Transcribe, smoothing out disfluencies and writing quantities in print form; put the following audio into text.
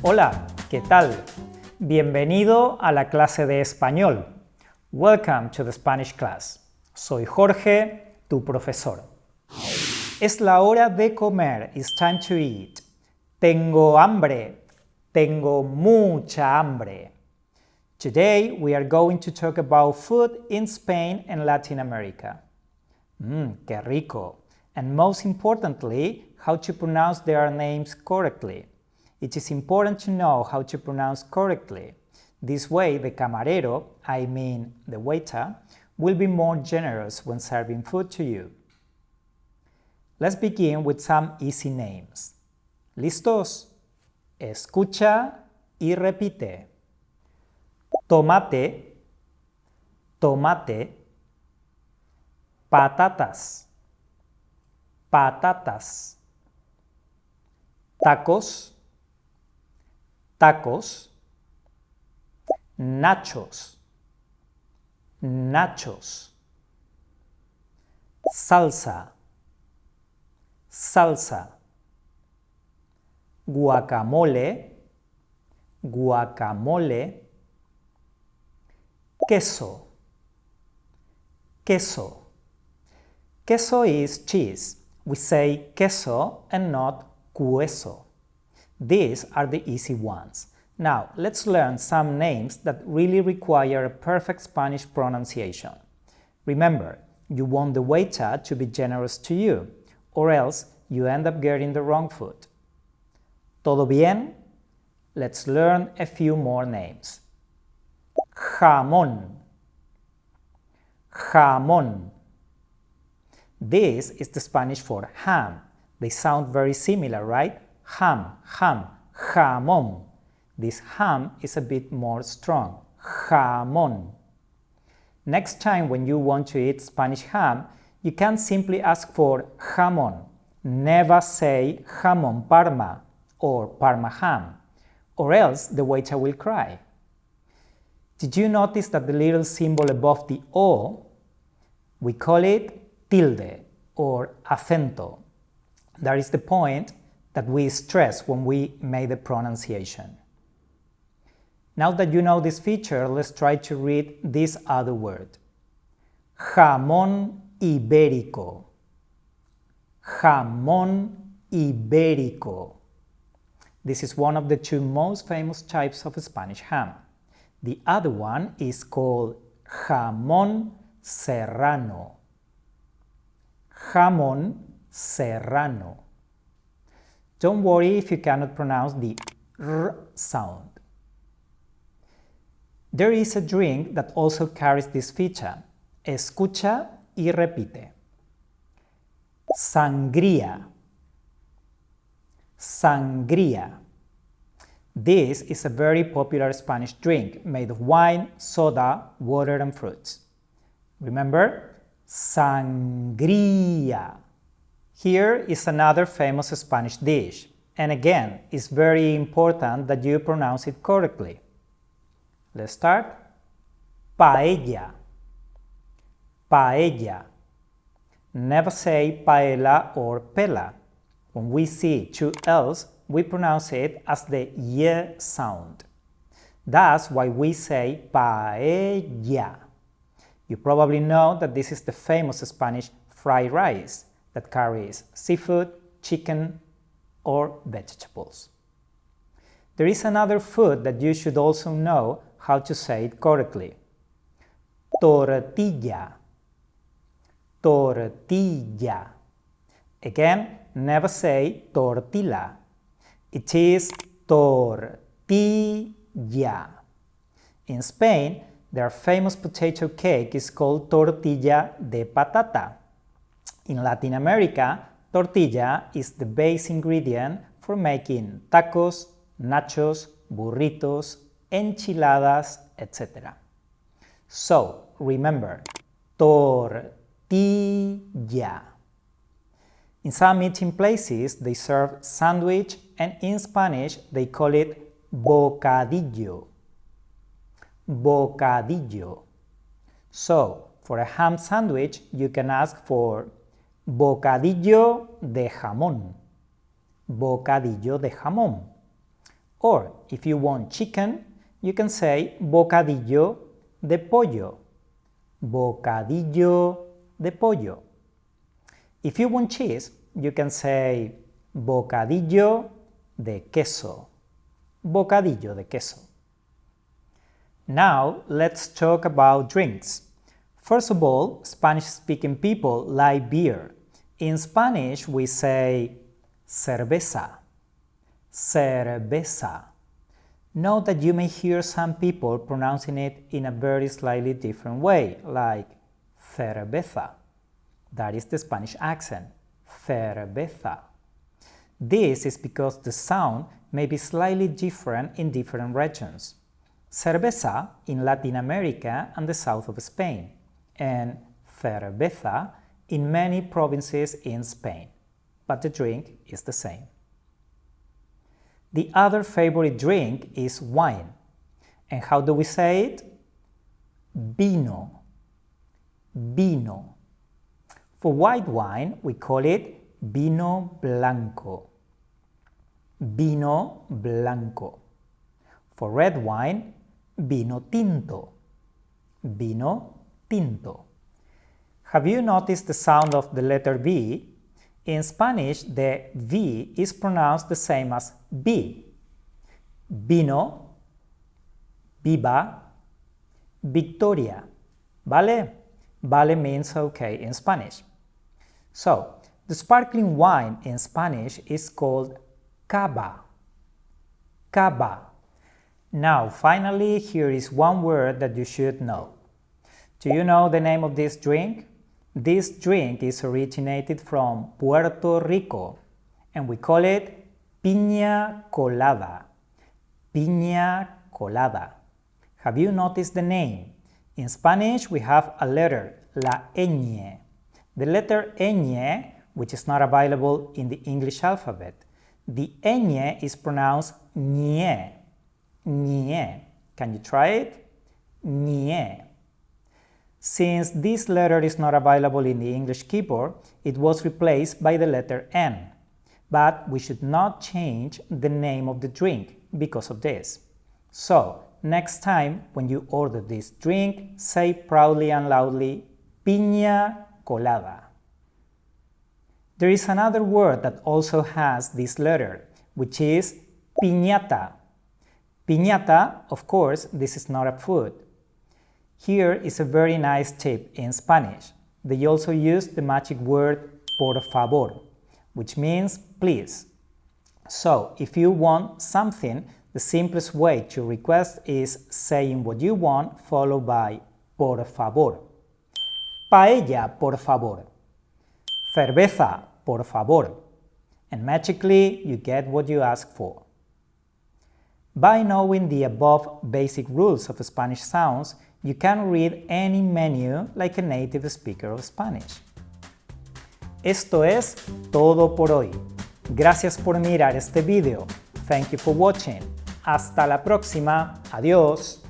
Hola, ¿qué tal? Bienvenido a la clase de español. Welcome to the Spanish class. Soy Jorge, tu profesor. Es la hora de comer. It's time to eat. Tengo hambre. Tengo mucha hambre. Today we are going to talk about food in Spain and Latin America. Qué rico. And most importantly, how to pronounce their names correctly. It is important to know how to pronounce correctly. This way, the camarero, I mean the waiter, will be more generous when serving food to you. Let's begin with some easy names. ¿Listos? Escucha y repite. Tomate, tomate. Patatas, patatas. Tacos, tacos. Nachos, nachos. Salsa, salsa. Guacamole, guacamole. Queso, queso. Queso is cheese. We say queso and not queso. These are the easy ones. Now, let's learn some names that really require a perfect Spanish pronunciation. Remember, you want the waiter to be generous to you, or else you end up getting the wrong food. ¿Todo bien? Let's learn a few more names. Jamón, jamón. This is the Spanish for ham. They sound very similar, right? Ham, ham, jamón. This ham is a bit more strong. Jamón. Next time when you want to eat Spanish ham, you can simply ask for jamón. Never say jamón Parma or Parma ham, or else the waiter will cry. Did you notice that the little symbol above the O, we call it tilde or acento? That is the point that we stress when we make the pronunciation. Now that you know this feature, let's try to read this other word. Jamón ibérico. Jamón ibérico. This is one of the two most famous types of Spanish ham. The other one is called jamón serrano. Jamón serrano. Don't worry if you cannot pronounce the R sound. There is a drink that also carries this feature. Escucha y repite. Sangría. Sangría. This is a very popular Spanish drink made of wine, soda, water, and fruits. Remember? Sangría. Here is another famous Spanish dish. And again, it's very important that you pronounce it correctly. Let's start. Paella. Paella. Never say paella or pela. When we see two L's, we pronounce it as the Y sound. That's why we say paella. You probably know that this is the famous Spanish fried rice that carries seafood, chicken, or vegetables. There is another food that you should also know how to say it correctly. Tortilla. Tortilla. Again, never say tortilla. It is tortilla. In Spain, their famous potato cake is called tortilla de patata. In Latin America, tortilla is the base ingredient for making tacos, nachos, burritos, enchiladas, etc. So, remember, tortilla. In some eating places, they serve sandwich, and in Spanish, they call it bocadillo. Bocadillo. So, for a ham sandwich, you can ask for bocadillo de jamón. Bocadillo de jamón. Or if you want chicken, you can say bocadillo de pollo. Bocadillo de pollo. If you want cheese, you can say bocadillo de queso. Bocadillo de queso. Now, let's talk about drinks. First of all, Spanish-speaking people like beer. In Spanish, we say cerveza. Cerveza. Note that you may hear some people pronouncing it in a very slightly different way, like cerveza. That is the Spanish accent, cerveza. This is because the sound may be slightly different in different regions. Cerveza in Latin America and the south of Spain, and cerveza in many provinces in Spain, but the drink is the same. The other favorite drink is wine. And how do we say it? Vino. Vino. For white wine, we call it vino blanco. Vino blanco. For red wine, vino tinto. Vino tinto. Have you noticed the sound of the letter V? In Spanish, the V is pronounced the same as B. Vino, viva, victoria. Vale? Vale means okay in Spanish. So, the sparkling wine in Spanish is called cava. Cava. Now, finally, here is one word that you should know. Do you know the name of this drink? This drink is originated from Puerto Rico, and we call it Pina Colada. Pina Colada. Have you noticed the name? In Spanish, we have a letter, la ñ. The letter ñ, which is not available in the English alphabet. The ñ is pronounced ñe. Ñe. Can you try it? Ñe. Since this letter is not available in the English keyboard, it was replaced by the letter N. But we should not change the name of the drink because of this. So, next time when you order this drink, say proudly and loudly, Pina Colada. There is another word that also has this letter, which is piñata. Piñata, of course, this is not a food. Here is a very nice tip in Spanish. They also use the magic word por favor, which means please. So, if you want something, the simplest way to request is saying what you want followed by por favor. Paella, por favor. Cerveza, por favor. And magically, you get what you ask for. By knowing the above basic rules of Spanish sounds, you can read any menu like a native speaker of Spanish. Esto es todo por hoy. Gracias por mirar este video. Thank you for watching. Hasta la próxima. Adiós.